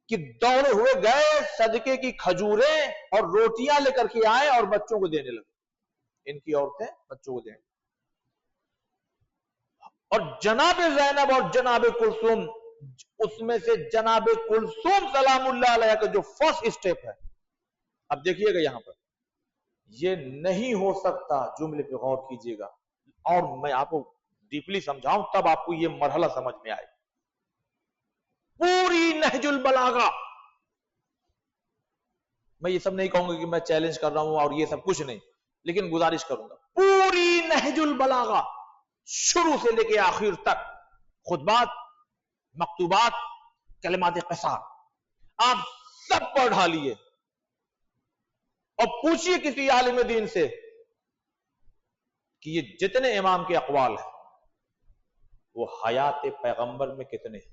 کہ دوڑے ہوئے گئے صدقے کی کھجوریں اور روٹیاں لے کر کے آئے اور بچوں کو دینے لگے. ان کی عورتیں بچوں کو دیں. اور جناب زینب اور جناب کلثوم، اس میں سے جناب کلثوم سلام اللہ علیہ کا جو فرسٹ اسٹیپ ہے، اب دیکھیے گا یہاں پر یہ نہیں ہو سکتا. جملے پہ غور کیجئے گا اور میں آپ کو ڈیپلی سمجھاؤں تب آپ کو یہ مرحلہ سمجھ میں آئے. پوری نہج البلاغہ، میں یہ سب نہیں کہوں گا کہ میں چیلنج کر رہا ہوں اور یہ سب کچھ نہیں، لیکن گزارش کروں گا پوری نہج البلاغہ شروع سے لے کے آخر تک، خطبات، مکتوبات، کلمات قصار، آپ سب پڑھ ڈالیے اور پوچھئے کسی عالم دین سے کہ یہ جتنے امام کے اقوال ہیں وہ حیات پیغمبر میں کتنے ہیں.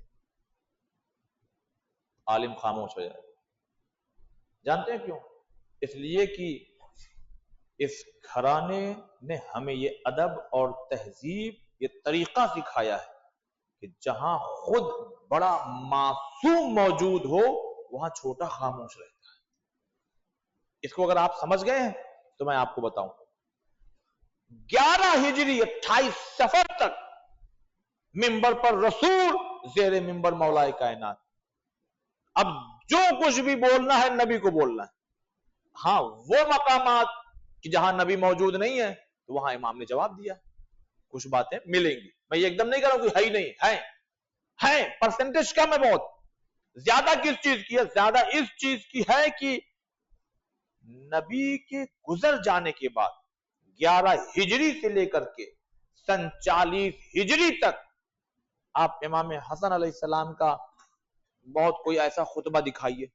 عالم خاموش ہو جائے. جانتے ہیں کیوں؟ اس لیے کہ اس گھرانے نے ہمیں یہ ادب اور تہذیب، یہ طریقہ سکھایا ہے کہ جہاں خود بڑا معصوم موجود ہو وہاں چھوٹا خاموش رہتا ہے. اس کو اگر آپ سمجھ گئے ہیں تو میں آپ کو بتاؤں 11 ہجری 28 سفر تک منبر پر رسول، زیر منبر مولا کائنات. اب جو کچھ بھی بولنا ہے نبی کو بولنا ہے. ہاں وہ مقامات کہ جہاں نبی موجود نہیں ہے تو وہاں امام نے جواب دیا، کچھ باتیں ملیں گی. میں یہ ایک دم نہیں کر رہا ہوں کہ ہے ہی نہیں، ہے پرسنٹیج کم ہے بہت. زیادہ کس چیز کی ہے؟ زیادہ اس چیز کی ہے کہ نبی کے گزر جانے کے بعد 11 ہجری سے لے کر کے 40 ہجری تک آپ امام حسن علیہ السلام کا بہت کوئی ایسا خطبہ دکھائیے،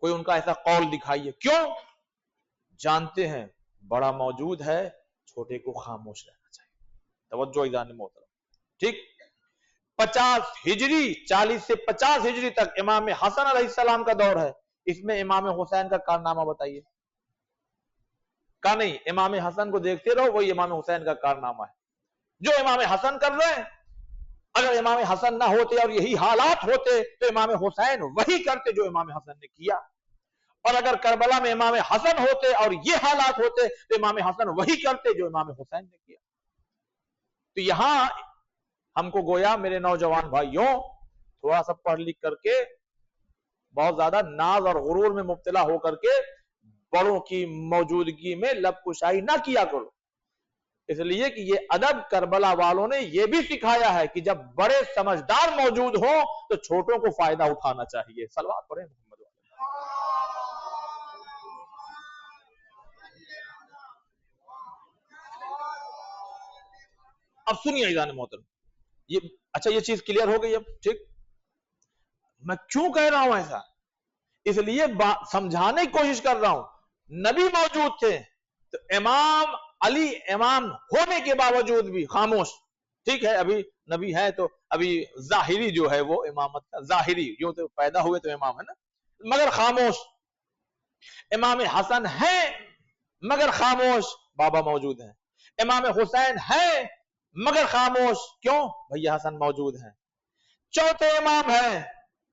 کوئی ان کا ایسا قول دکھائیے. کیوں؟ جانتے ہیں بڑا موجود ہے، چھوٹے کو خاموش رہنا چاہیے. توجہ عزیزان محترم. ٹھیک 50 ہجری 40 سے 50 ہجری تک امام حسن علیہ السلام کا دور ہے. اس میں امام حسین کا کارنامہ بتائیے. کا نہیں، امام حسن کو دیکھتے رہو، وہی امام حسین کا کارنامہ ہے. جو امام حسن کر رہے ہیں، اگر امام حسن نہ ہوتے اور یہی حالات ہوتے تو امام حسین وہی کرتے جو امام حسن نے کیا. اور اگر کربلا میں امام حسن ہوتے اور یہ حالات ہوتے تو امام حسن وہی کرتے جو امام حسین نے کیا. تو یہاں ہم کو گویا میرے نوجوان بھائیوں تھوڑا سا پڑھ لکھ کر کے بہت زیادہ ناز اور غرور میں مبتلا ہو کر کے بڑوں کی موجودگی میں لب کشائی نہ کیا کرو. اس لیے کہ یہ ادب کربلا والوں نے یہ بھی سکھایا ہے کہ جب بڑے سمجھدار موجود ہوں تو چھوٹوں کو فائدہ اٹھانا چاہیے. صلوات پڑھیں محمد والے. اب سنیے عزیزان محترم، یہ اچھا یہ چیز کلیئر ہو گئی. اب ٹھیک، میں کیوں کہہ رہا ہوں ایسا؟ اس لیے سمجھانے کی کوشش کر رہا ہوں. نبی موجود تھے تو امام علی امام ہونے کے باوجود بھی خاموش. ٹھیک ہے، ابھی نبی ہے تو ابھی ظاہری جو ہے وہ امامت کا ظاہری، جو تو پیدا ہوئے تو امام ہے نا، مگر خاموش. امام حسن ہے مگر خاموش، بابا موجود ہیں. امام حسین ہے مگر خاموش، کیوں؟ بھیا حسن موجود ہیں. چوتھے امام ہیں،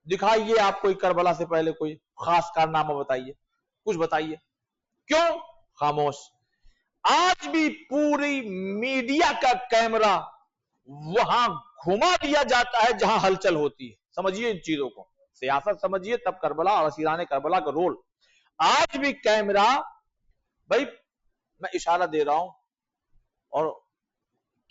دکھائیے آپ کوئی کربلا سے پہلے کوئی خاص کارنامہ بتائیے، کچھ بتائیے. کیوں؟ خاموش. آج بھی پوری میڈیا کا کیمرہ وہاں گھما دیا جاتا ہے جہاں ہلچل ہوتی ہے. سمجھیے ان چیزوں کو، سیاست سمجھیے، تب کربلا اور اسیران کربلا کا رول. آج بھی کیمرہ، بھائی میں اشارہ دے رہا ہوں اور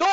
2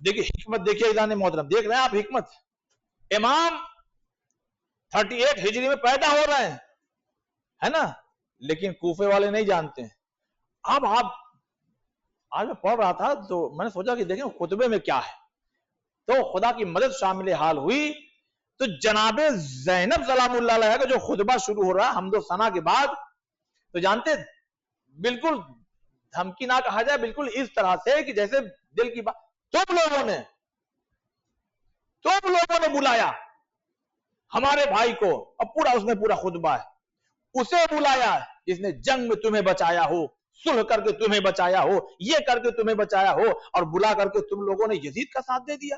دیکھیے حکمت، دیکھیے عزیزان محترم، دیکھ رہے ہیں آپ حکمت. امام 38 ہجری میں پیدا ہو رہے ہیں، ہے نا، لیکن کوفے والے نہیں جانتے ہیں. اب آپ، آج میں پڑھ رہا تھا تو میں نے سوچا کہ دیکھیں خطبے میں کیا ہے، تو خدا کی مدد شامل حال ہوئی تو جناب زینب سلام اللہ علیہ کا جو خطبہ شروع ہو رہا حمد و ثنا کے بعد، تو جانتے بالکل دھمکی نہ کہا جائے، بالکل اس طرح سے کہ جیسے دل کی بات. تم لوگوں نے بلایا ہمارے بھائی کو، اب پورا اس میں پورا خطبہ ہے، اسے بلایا جس نے جنگ میں تمہیں بچایا ہو، صلح کر کے تمہیں بچایا ہو، یہ کر کے تمہیں بچایا ہو، اور بلا کر کے تم لوگوں نے یزید کا ساتھ دے دیا.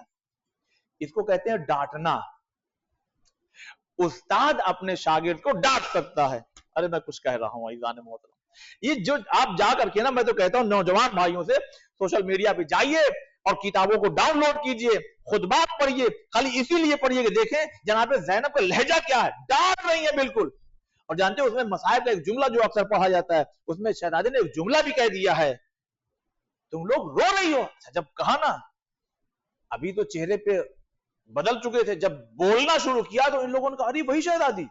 اس کو کہتے ہیں ڈانٹنا. استاد اپنے شاگرد کو ڈانٹ سکتا ہے. ارے میں کچھ کہہ رہا ہوں عزیزان محترم، یہ جو آپ جا کر کے نا، میں تو کہتا ہوں نوجوان بھائیوں سے سوشل میڈیا پہ جائیے اور کتابوں کو ڈاؤن لوڈ کیجئے، خطبات پڑھیے، خالی اسی لیے پڑھیے کہ دیکھیں جناب زینب کا لہجہ کیا ہے، ڈانٹ رہی ہے بالکل. اور جانتے ہیں اس میں مصائب کا ایک جملہ جو اکثر پڑھا جاتا ہے، اس میں شہزادی نے ایک جملہ بھی کہہ دیا ہے، تم لوگ رو رہی ہو. جب کہا نا، ابھی تو چہرے پہ بدل چکے تھے، جب بولنا شروع کیا تو ان لوگوں نے کہا ارے وہی شہزادی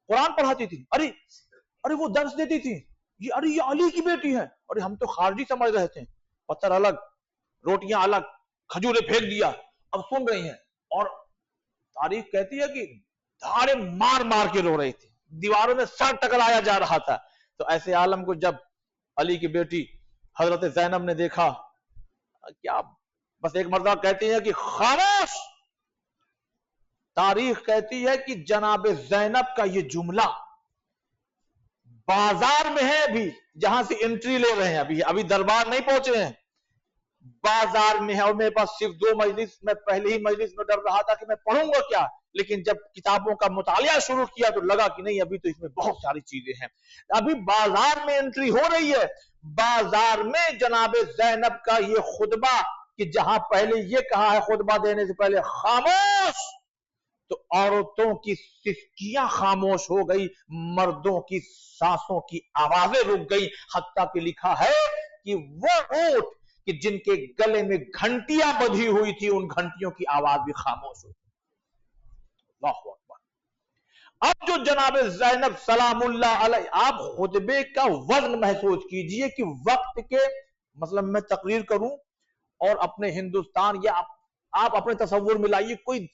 قرآن پڑھاتی تھی، ارے وہ درس دیتی تھی، ارے یہ علی کی بیٹی ہے، ارے ہم تو خارجی سمجھ رہے تھے. پتھر الگ، روٹیاں الگ، کھجورے پھینک دیا. اب سن رہی ہیں، اور تاریخ کہتی ہے کہ دھاڑے مار مار کے رو رہی تھی، دیواروں میں سر ٹکرایا جا رہا تھا. تو ایسے عالم کو جب علی کی بیٹی حضرت زینب نے دیکھا، کیا بس ایک مرتبہ کہتی ہے کہ خاموش. تاریخ کہتی ہے کہ جناب زینب کا یہ جملہ بازار میں ہے، ابھی جہاں سے انٹری لے رہے ہیں، ابھی دربار نہیں پہنچے ہیں، بازار میں ہے. اور میرے پاس صرف 2 مجلس، میں پہلے ہی مجلس میں ڈر رہا تھا کہ میں پڑھوں گا کیا، لیکن جب کتابوں کا مطالعہ شروع کیا تو لگا کہ نہیں، ابھی تو اس میں بہت ساری چیزیں ہیں. ابھی بازار میں انٹری ہو رہی ہے، بازار میں جناب زینب کا یہ خطبہ، کہ جہاں پہلے یہ کہا ہے خطبہ دینے سے پہلے خاموش، تو عورتوں کی سسکیاں خاموش ہو گئی، مردوں کی سانسوں کی آوازیں رک گئی. حتیٰ کہ لکھا ہے کہ وہ اونٹ کہ جن کے گلے میں گھنٹیاں بندھی ہوئی تھی، ان گھنٹیوں کی آواز بھی خاموش ہو. اللہ اکبر. اب جو جناب زینب سلام اللہ علیہ، آپ خطبے کا وزن محسوس کیجئے کہ وقت کے، مثلا میں تقریر کروں اور اپنے ہندوستان، یا آپ اپنے تصور میں لائیے کوئی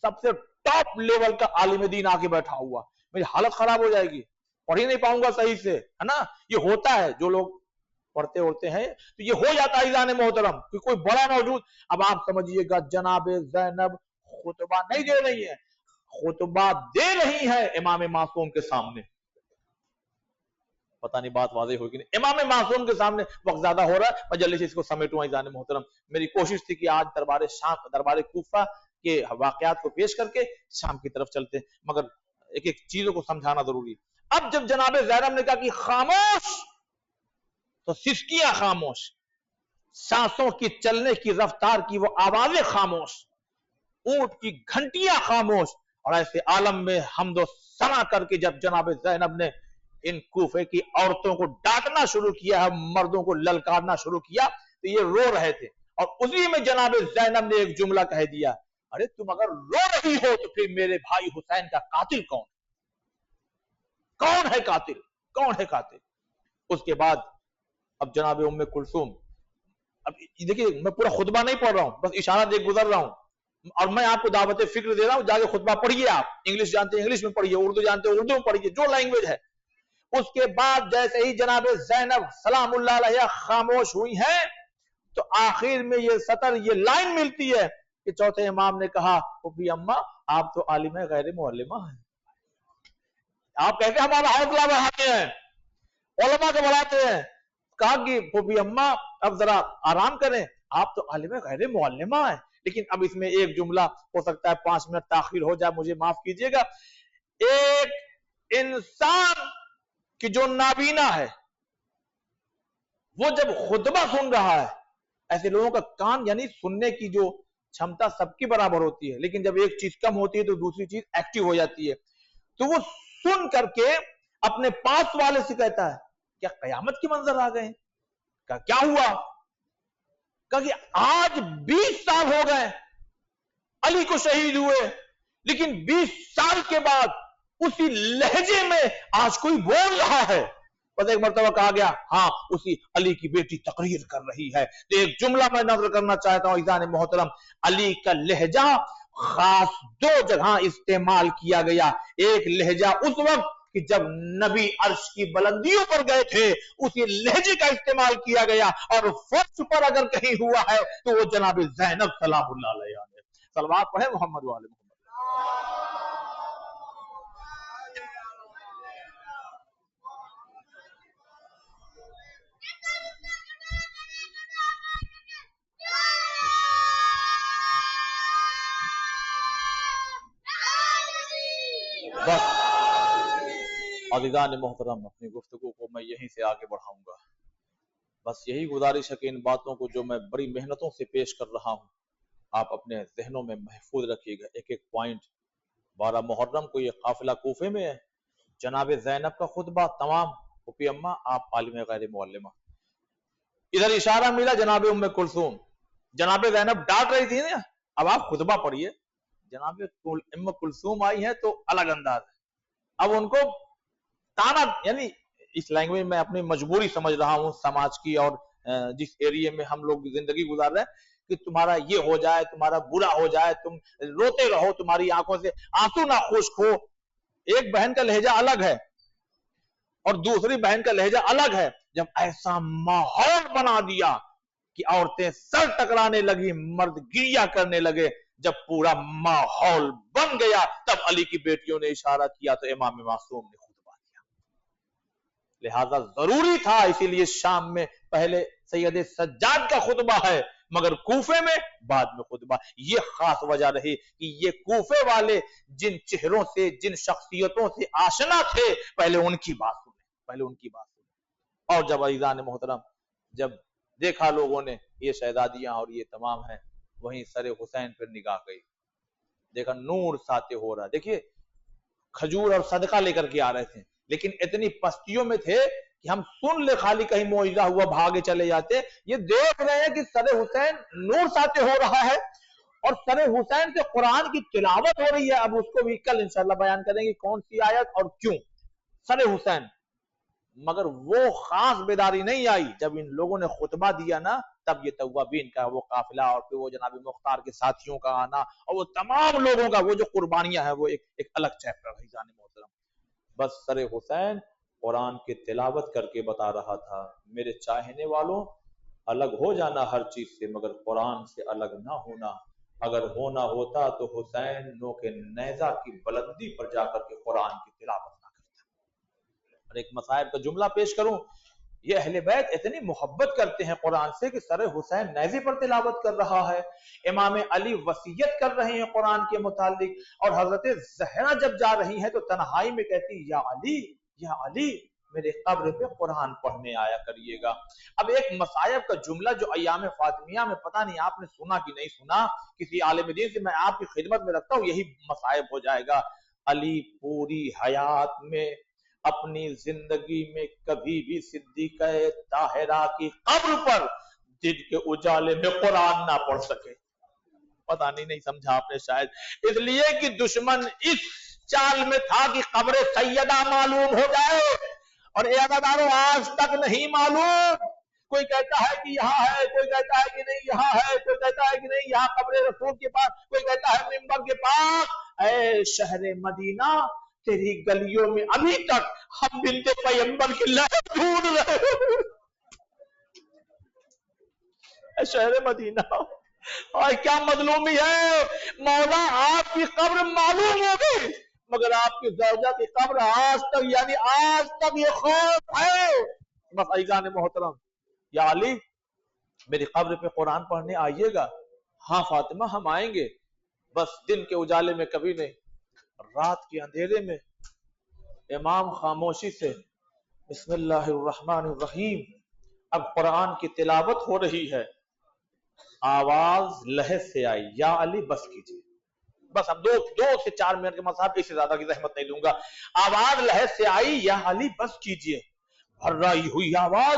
سب سے ٹاپ لیول کا عالم دین آ کے بیٹھا ہوا، میری حالت خراب ہو جائے گی، پڑھ ہی نہیں پاؤں گا صحیح سے، ہے نا. یہ ہوتا ہے، جو لوگ پڑھتے ہوتے ہیں تو یہ ہو جاتا ہے عزیزان محترم کہ کوئی بڑا موجود. اب آپ سمجھیے گا جناب زینب خطبہ نہیں دے رہی ہے، خطبہ دے رہی ہے امام معصوم کے سامنے. پتہ نہیں بات واضح ہوگی نہیں. امام معصوم کے سامنے. وقت زیادہ ہو رہا ہے، میں جلدی سے اس کو سمیٹوں عزیزان محترم. میری کوشش تھی کہ آج دربار شام، دربار کوفہ کے واقعات کو پیش کر کے شام کی طرف چلتے ہیں، مگر ایک ایک چیزوں کو سمجھانا ضروری. اب جب جناب زینب نے کہا کہ خاموش، تو سسکیاں خاموش، سانسوں کی چلنے کی رفتار کی وہ آوازیں خاموش، اونٹ کی گھنٹیاں خاموش. اور ایسے عالم میں حمد و ثنا کر کے جب جناب زینب نے ان کوفے کی عورتوں کو ڈانٹنا شروع کیا ہے، مردوں کو للکارنا شروع کیا، تو یہ رو رہے تھے. اور اسی میں جناب زینب نے ایک جملہ کہہ دیا، ارے تم اگر رو رہی ہو تو پھر میرے بھائی حسین کا قاتل کون ہے؟ کون ہے قاتل؟ کون ہے قاتل؟ اس کے بعد اب جناب ام کلثوم، اب دیکھیے میں پورا خطبہ نہیں پڑھ رہا ہوں، بس اشارہ دے گزر رہا ہوں، اور میں آپ کو دعوت فکر دے رہا ہوں. جا کے خطبہ پڑھیے، آپ انگلش جانتے ہیں انگلش میں پڑھیے، اردو جانتے ہیں اردو میں پڑھیے، جو لینگویج ہے. اس کے بعد جیسے ہی جناب زینب سلام اللہ علیہ خاموش ہوئی ہیں، تو آخر میں یہ سطر، یہ لائن ملتی ہے کہ چوتھے امام نے کہا، پھوپھی اماں آپ تو عالم غیر معلمہ ہیں. آپ کہتے ہیں ہمارا حوصلہ بڑھاتے ہیں، علماء کو بڑھاتے ہیں. کہا کہ پھوپھی اماں اب ذرا آرام کریں، آپ تو عالم غیر معلمہ ہیں. لیکن اب اس میں ایک جملہ ہو سکتا ہے 5 منٹ تاخیر ہو جائے، مجھے معاف کیجئے گا. ایک انسان کہ جو نابینا ہے، وہ جب خطبہ سن رہا ہے، ایسے لوگوں کا کان، یعنی سننے کی جو چھمتا سب کی برابر ہوتی ہے، لیکن جب ایک چیز کم ہوتی ہے تو دوسری چیز ایکٹیو ہو جاتی ہے. تو وہ سن کر کے اپنے پاس والے سے کہتا ہے، کیا قیامت کے منظر آ گئے؟ کیا ہوا؟ کہا کہ آج 20 سال ہو گئے علی کو شہید ہوئے، لیکن 20 سال کے بعد اسی لہجے میں آج کوئی بول رہا ہے۔ بس ایک مرتبہ کہا گیا ہاں اسی علی کی بیٹی تقریر کر رہی ہے، تو ایک جملہ میں نظر کرنا چاہتا ہوں عزیزان محترم، علی کا لہجہ خاص 2 جگہ استعمال کیا گیا۔ ایک لہجہ اس وقت کہ جب نبی عرش کی بلندیوں پر گئے تھے اسی لہجے کا استعمال کیا گیا، اور فرش پر اگر کہیں ہوا ہے تو وہ جناب زینب سلام اللہ علیہا ہے۔ صلوات پڑھیں محمد والے محمد۔ بس عزیزان محترم، اپنی گفتگو کو میں یہیں سے آگے بڑھاؤں گا۔ بس یہی گزارش ہے کہ ان باتوں کو جو میں بڑی محنتوں سے پیش کر رہا ہوں آپ اپنے ذہنوں میں محفوظ رکھیے گا، ایک ایک پوائنٹ۔ 12 محرم کو یہ قافلہ کوفے میں ہے، جناب زینب کا خطبہ تمام، پھوپھی اماں آپ عالم غیر معلمہ، ادھر اشارہ ملا جناب ام کلثوم، جناب زینب ڈانٹ رہی تھی نا، اب آپ خطبہ پڑھیے، جناب ام کلثوم آئی ہیں تو الگ انداز ہے، اب ان کو تانا، یعنی اس لینگویج میں اپنی مجبوری سمجھ رہا ہوں سماج کی، اور جس ایریے میں ہم لوگ زندگی گزار رہے ہیں کہ تمہارا یہ ہو جائے، تمہارا برا ہو جائے، تم روتے رہو، تمہاری آنکھوں سے آنسو نہ خشک ہو۔ ایک بہن کا لہجہ الگ ہے اور دوسری بہن کا لہجہ الگ ہے۔ جب ایسا ماحول بنا دیا کہ عورتیں سر ٹکرانے لگی، مرد گریہ کرنے لگے، جب پورا ماحول بن گیا تب علی کی بیٹیوں نے اشارہ کیا تو امام معصوم نے خطبہ دیا۔ لہذا ضروری تھا، اسی لیے شام میں پہلے سید سجاد کا خطبہ ہے مگر کوفے میں بعد میں خطبہ۔ یہ خاص وجہ رہی کہ یہ کوفے والے جن چہروں سے، جن شخصیتوں سے آشنا تھے، پہلے ان کی بات سنیں، اور جب عزیزان محترم جب دیکھا لوگوں نے یہ شہزادیاں اور یہ تمام ہیں، وہیں سر حسین پر نگاہ گئی، دیکھا نور ساطع ہو رہا۔ دیکھیے کھجور اور صدقہ لے کر کے آ رہے تھے، لیکن اتنی پستیوں میں تھے کہ ہم سن لے خالی کہیں معجزہ ہوا بھاگے چلے جاتے۔ یہ دیکھ رہے ہیں کہ سر حسین نور ساطع ہو رہا ہے اور سر حسین سے قرآن کی تلاوت ہو رہی ہے۔ اب اس کو بھی کل انشاءاللہ بیان کریں گے کون سی آیت اور کیوں سر حسین، مگر وہ خاص بیداری نہیں آئی جب ان لوگوں نے خطبہ دیا نا، تب یہ توابین کا وہ قافلہ اور پھر وہ جناب مختار کے ساتھیوں کا آنا اور وہ تمام لوگوں کا وہ جو قربانیاں ہیں، وہ ایک الگ چیپٹر ہے جان محترم۔ بس سر حسین قرآن کی تلاوت کر کے بتا رہا تھا، میرے چاہنے والوں الگ ہو جانا ہر چیز سے مگر قرآن سے الگ نہ ہونا۔ اگر ہونا ہوتا تو حسین نو کے نیزہ کی بلندی پر جا کر کے قرآن کی تلاوت نہ کرتا۔ اور ایک مصائب کا جملہ پیش کروں، یہ اہل بیت اتنی محبت کرتے ہیں قرآن سے کہ سر حسین نیزے پر تلاوت کر رہا ہے، امام علی وصیت کر رہے ہیں قرآن کے متعلق، اور حضرت زہرا جب جا رہی ہیں تو تنہائی میں کہتی یا علی میرے قبر پہ قرآن پڑھنے آیا کریے گا۔ اب ایک مصائب کا جملہ جو ایام فاطمیہ میں پتہ نہیں آپ نے سنا کہ نہیں سنا، کسی عالم دین سے میں آپ کی خدمت میں رکھتا ہوں، یہی مصائب ہو جائے گا۔ علی پوری حیات میں اپنی زندگی میں کبھی بھی صدیقہ طاہرہ کی قبر پر دن کے اجالے میں قرآن نہ پڑھ سکے۔ پتہ نہیں سمجھا آپ نے شاید، اس لیے کہ دشمن اس چال میں تھا کہ قبر سیدہ معلوم ہو جائے، اور اے عزادارو آج تک نہیں معلوم۔ کوئی کہتا ہے کہ یہاں ہے، کوئی کہتا ہے کہ نہیں یہاں ہے، کوئی کہتا ہے کہ نہیں یہاں قبر رسول کے پاس، کوئی کہتا ہے منبر کے پاس۔ اے شہر مدینہ، تیری گلیوں میں ابھی تک ہم بنت پیغمبر کی لہر ڈھونڈ رہے ہیں۔ اے شہر مدینہ، اور کیا مظلومی ہے، مولا آپ کی قبر معلوم ہوگی مگر آپ کی زوجہ کی قبر آج تک، یعنی آج تک یہ خوف ہے۔ بس عزیزان محترم، یا علی میری قبر پہ قرآن پڑھنے آئیے گا؟ ہاں فاطمہ ہم آئیں گے، بس دن کے اجالے میں کبھی نہیں، رات کے اندھیرے میں۔ امام خاموشی سے بسم اللہ الرحمن الرحیم، اب قرآن کی تلاوت ہو رہی ہے، آواز لہج سے آئی یا علی بس کیجیے۔ بس اب 2 سے 4 منٹ کے مصاحب، اس سے زیادہ کی زحمت نہیں لوں گا۔ آواز لہج سے آئی یا علی بس کیجیے، بھر رہی ہوئی آواز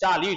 40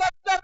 70